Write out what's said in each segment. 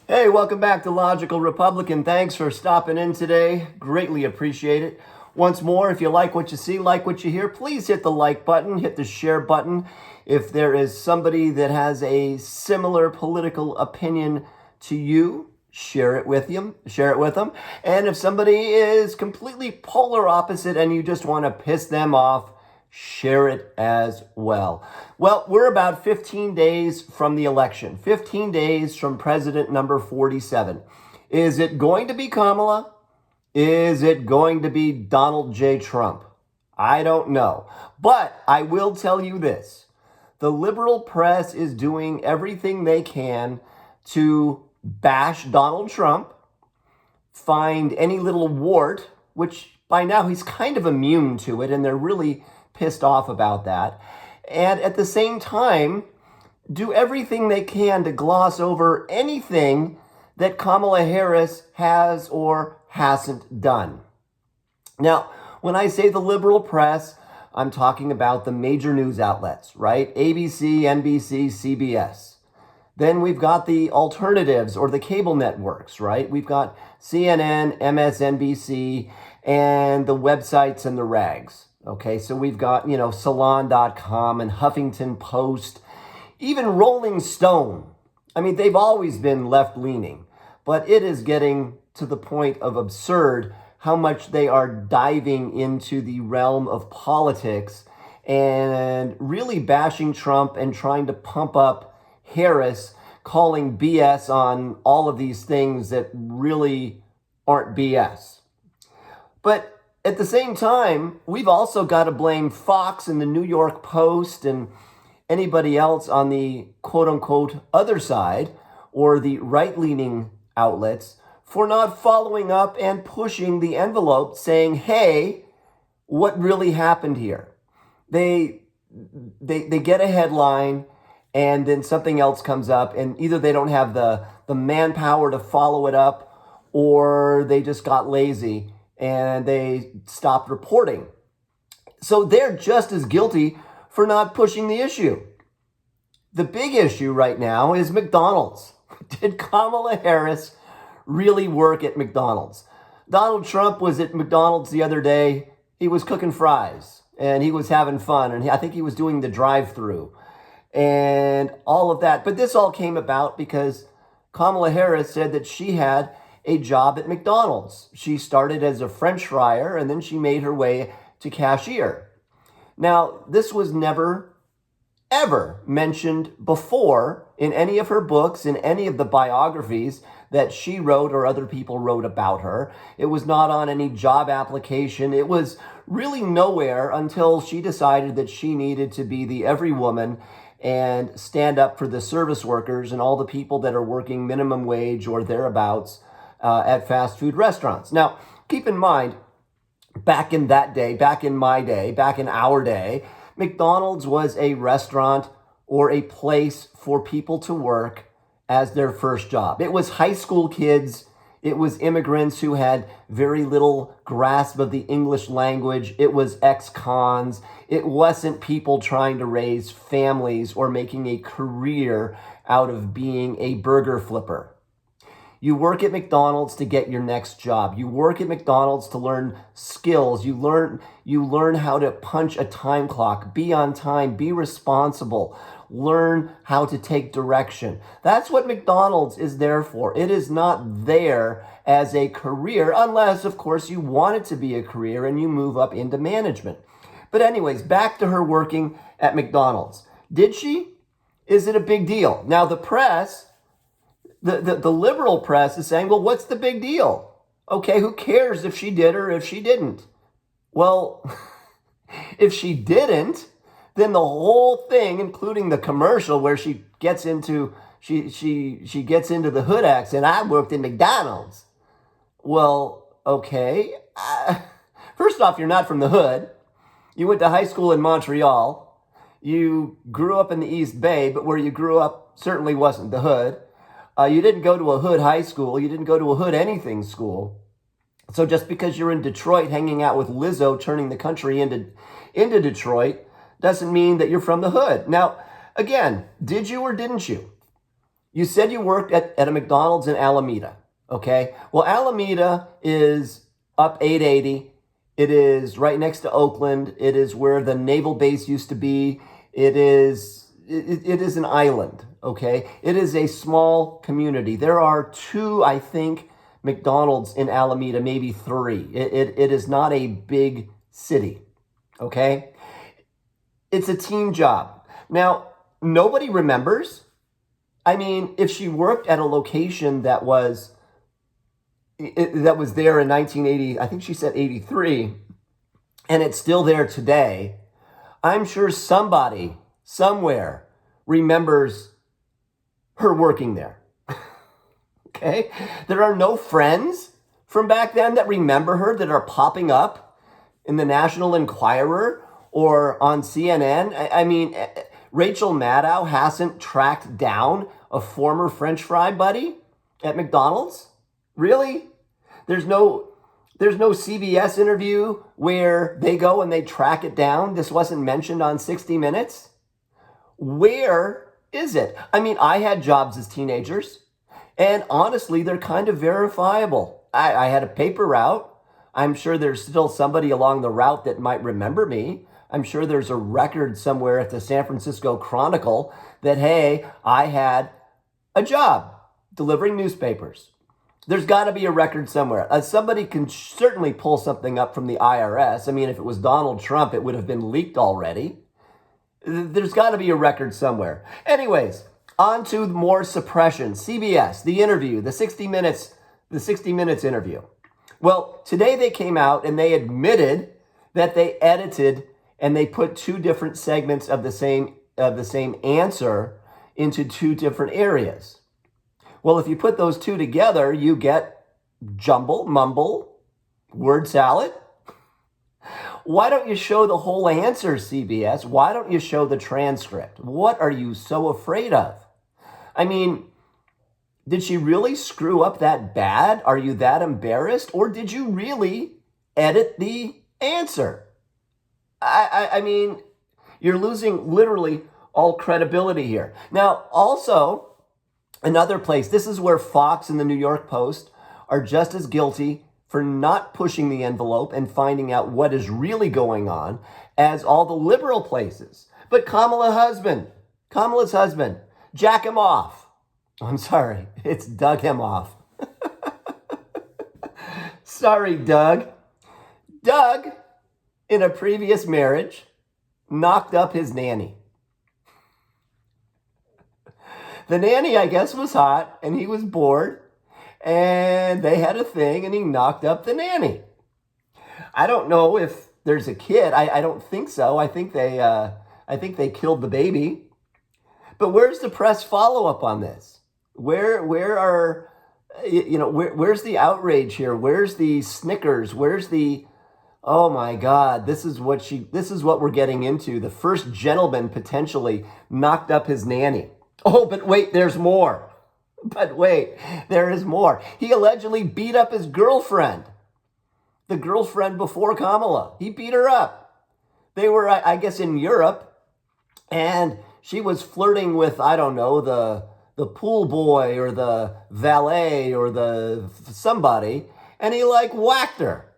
Hey, welcome back to Logical Republican. Thanks for stopping in today. Greatly appreciate it. Once more, if you like what you see, like what you hear, please hit the like button, hit the share button. If there is somebody that has a similar political opinion to you, share it with them. And if somebody is completely polar opposite and you just want to piss them off, share it as well. Well, we're about 15 days from the election, 15 days from president number 47. Is it going to be Kamala? Is it going to be Donald J. Trump? I don't know. But I will tell you this. The liberal press is doing everything they can to bash Donald Trump, find any little wart, which by now he's kind of immune to it, and they're really pissed off about that. And at the same time, do everything they can to gloss over anything that Kamala Harris has or hasn't done. Now, when I say the liberal press, I'm talking about the major news outlets, right? ABC, NBC, CBS. Then we've got the alternatives or the cable networks, right? We've got CNN, MSNBC, and the websites and the rags. Okay, so we've got, Salon.com and Huffington Post, even Rolling Stone. I mean, they've always been left-leaning, but it is getting to the point of absurd how much they are diving into the realm of politics and really bashing Trump and trying to pump up Harris, calling BS on all of these things that really aren't BS. But at the same time, we've also got to blame Fox and the New York Post and anybody else on the quote-unquote other side or the right-leaning outlets for not following up and pushing the envelope saying, hey, what really happened here? They get a headline and then something else comes up and either they don't have the manpower to follow it up or they just got lazy and they stopped reporting. So they're just as guilty for not pushing the issue. The big issue right now is McDonald's. Did Kamala Harris really work at McDonald's? Donald Trump was at McDonald's the other day. He was cooking fries and he was having fun. And I think he was doing the drive-through and all of that. But this all came about because Kamala Harris said that she had a job at McDonald's. She started as a French fryer and then she made her way to cashier. Now, this was never, ever mentioned before in any of her books, in any of the biographies that she wrote or other people wrote about her. It was not on any job application. It was really nowhere until she decided that she needed to be the every woman and stand up for the service workers and all the people that are working minimum wage or thereabouts at fast food restaurants. Now, keep in mind, back in that day, back in my day, back in our day, McDonald's was a restaurant or a place for people to work as their first job. It was high school kids. It was immigrants who had very little grasp of the English language. It was ex-cons. It wasn't people trying to raise families or making a career out of being a burger flipper. You work at McDonald's to get your next job. You work at McDonald's to learn skills. You learn how to punch a time clock, be on time, be responsible, learn how to take direction. That's what McDonald's is there for. It is not there as a career, unless, of course, you want it to be a career and you move up into management. But anyways, back to her working at McDonald's. Did she? Is it a big deal? Now, the press, the liberal press is saying, well, what's the big deal? Okay, who cares if she did or if she didn't? Well, if she didn't, then the whole thing, including the commercial where she gets into the hood accent, I worked in McDonald's. Well, okay. First off, you're not from the hood. You went to high school in Montreal. You grew up in the East Bay, but where you grew up certainly wasn't the hood. You didn't go to a hood high school. You didn't go to a hood anything school. So just because you're in Detroit hanging out with Lizzo turning the country into Detroit doesn't mean that you're from the hood. Now, again, did you or didn't you? You said you worked at a McDonald's in Alameda, okay? Well, Alameda is up 880. It is right next to Oakland. It is where the naval base used to be. It is an island, okay? It is a small community. There are two, I think, McDonald's in Alameda, maybe three. It is not a big city, okay? It's a team job. Now, nobody remembers. I mean, if she worked at a location that was there in 1980, I think she said 83, and it's still there today, I'm sure somebody somewhere remembers her working there. Okay? There are no friends from back then that remember her that are popping up in the National Enquirer or on CNN. I mean, Rachel Maddow hasn't tracked down a former French fry buddy at McDonald's? Really? There's no CBS interview where they go and they track it down. This wasn't mentioned on 60 Minutes. Where is it? I mean, I had jobs as teenagers, and honestly, they're kind of verifiable. I had a paper route. I'm sure there's still somebody along the route that might remember me. I'm sure there's a record somewhere at the San Francisco Chronicle that, hey, I had a job delivering newspapers. There's got to be a record somewhere. Somebody can certainly pull something up from the IRS. I mean, if it was Donald Trump, it would have been leaked already. There's got to be a record somewhere. Anyways, on to more suppression. CBS, the interview, the 60 Minutes interview. Well, today they came out and they admitted that they edited and they put two different segments of the same answer into two different areas. Well, if you put those two together, you get jumble, mumble, word salad. Why don't you show the whole answer, CBS? Why don't you show the transcript? What are you so afraid of? I mean, did she really screw up that bad? Are you that embarrassed? Or did you really edit the answer? I mean, you're losing literally all credibility here. Now, also, another place, this is where Fox and the New York Post are just as guilty for not pushing the envelope and finding out what is really going on as all the liberal places. But Kamala's husband, Jack Emhoff. I'm sorry, it's Doug Emhoff. Sorry, Doug. Doug, in a previous marriage, knocked up his nanny. The nanny, I guess, was hot, and he was bored, and they had a thing, and he knocked up the nanny. I don't know if there's a kid. I don't think so. I think they killed the baby. But where's the press follow-up on this? Where's the outrage here? Where's the snickers? Where's the, oh my God, this is what we're getting into. The first gentleman potentially knocked up his nanny. Oh, but wait, there's more. There is more. He allegedly beat up his girlfriend. The girlfriend before Kamala. He beat her up. They were, I guess, in Europe, and she was flirting with, I don't know, the pool boy or the valet or the somebody, and he whacked her.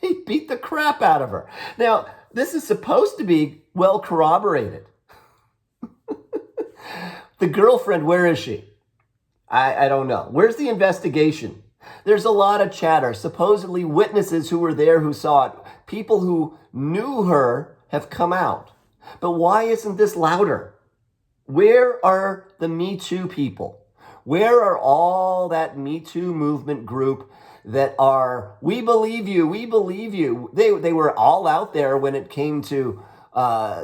He beat the crap out of her. Now, this is supposed to be well corroborated. The girlfriend, where is she? I don't know. Where's the investigation? There's a lot of chatter. Supposedly witnesses who were there who saw it. People who knew her have come out. But why isn't this louder? Where are the Me Too people? Where are all that Me Too movement group that are, we believe you, we believe you. They were all out there when it came to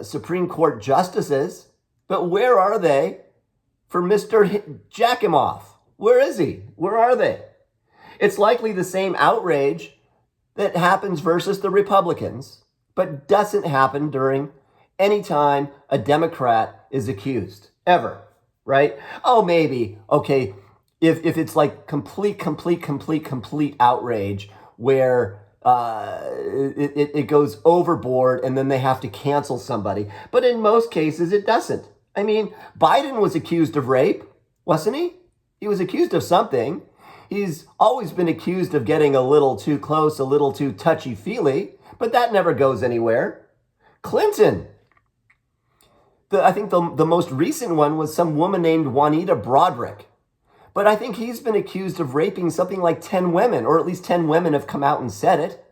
Supreme Court justices. But where are they for Mr. Jack Emhoff? Where is he? Where are they? It's likely the same outrage that happens versus the Republicans, but doesn't happen during any time a Democrat is accused, ever, right? Oh, maybe, okay, if it's like complete outrage where it goes overboard and then they have to cancel somebody. But in most cases, it doesn't. I mean, Biden was accused of rape. wasn't he? He was accused of something. He's always been accused of getting a little too close, a little too touchy-feely, but that never goes anywhere. Clinton. I think the most recent one was some woman named Juanita Broderick. But I think he's been accused of raping something like 10 women, or at least 10 women have come out and said it.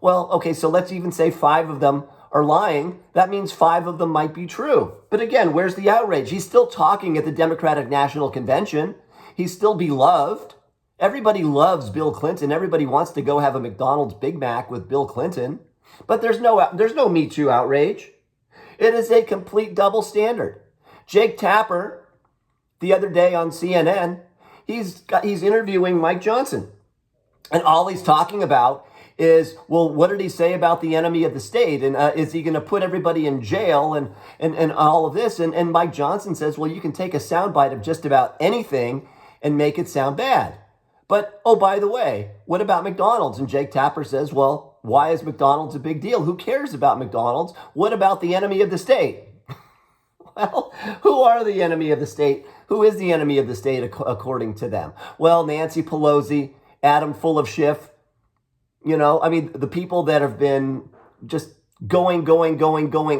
Well, okay, so let's even say 5 of them are lying. That means 5 of them might be true. But again, where's the outrage? He's still talking at the Democratic National Convention. He's still beloved. Everybody loves Bill Clinton. Everybody wants to go have a McDonald's Big Mac with Bill Clinton. But there's no Me Too outrage. It is a complete double standard. Jake Tapper, the other day on CNN, he's interviewing Mike Johnson. And all he's talking about is, well, what did he say about the enemy of the state? And is he going to put everybody in jail and all of this? And Mike Johnson says, well, you can take a soundbite of just about anything and make it sound bad. But, oh, by the way, what about McDonald's? And Jake Tapper says, well, why is McDonald's a big deal? Who cares about McDonald's? What about the enemy of the state? Well, who are the enemy of the state? Who is the enemy of the state according to them? Well, Nancy Pelosi, Adam full of Schiff. You know, I mean, the people that have been just going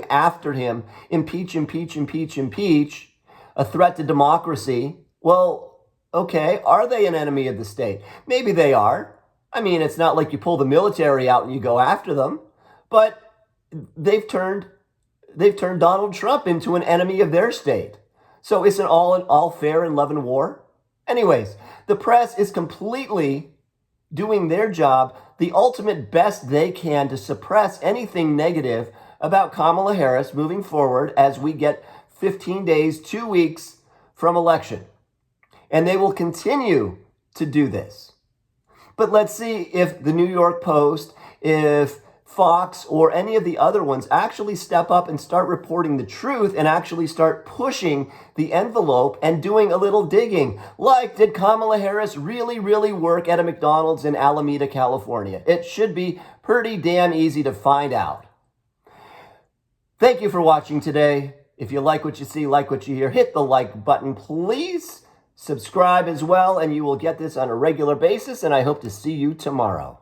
after him, impeach, a threat to democracy. Well, okay, are they an enemy of the state? Maybe they are. I mean, it's not like you pull the military out and you go after them, but they've turned Donald Trump into an enemy of their state. So isn't all fair in love and war? Anyways, the press is completely doing their job, the ultimate best they can to suppress anything negative about Kamala Harris moving forward as we get 15 days, 2 weeks from election. And they will continue to do this. But let's see if the New York Post, if Fox, or any of the other ones actually step up and start reporting the truth and actually start pushing the envelope and doing a little digging. Like, did Kamala Harris really work at a McDonald's in Alameda, California? It should be pretty damn easy to find out. Thank you for watching today. If you like what you see, like what you hear, hit the like button, please. Subscribe as well, and you will get this on a regular basis, and I hope to see you tomorrow.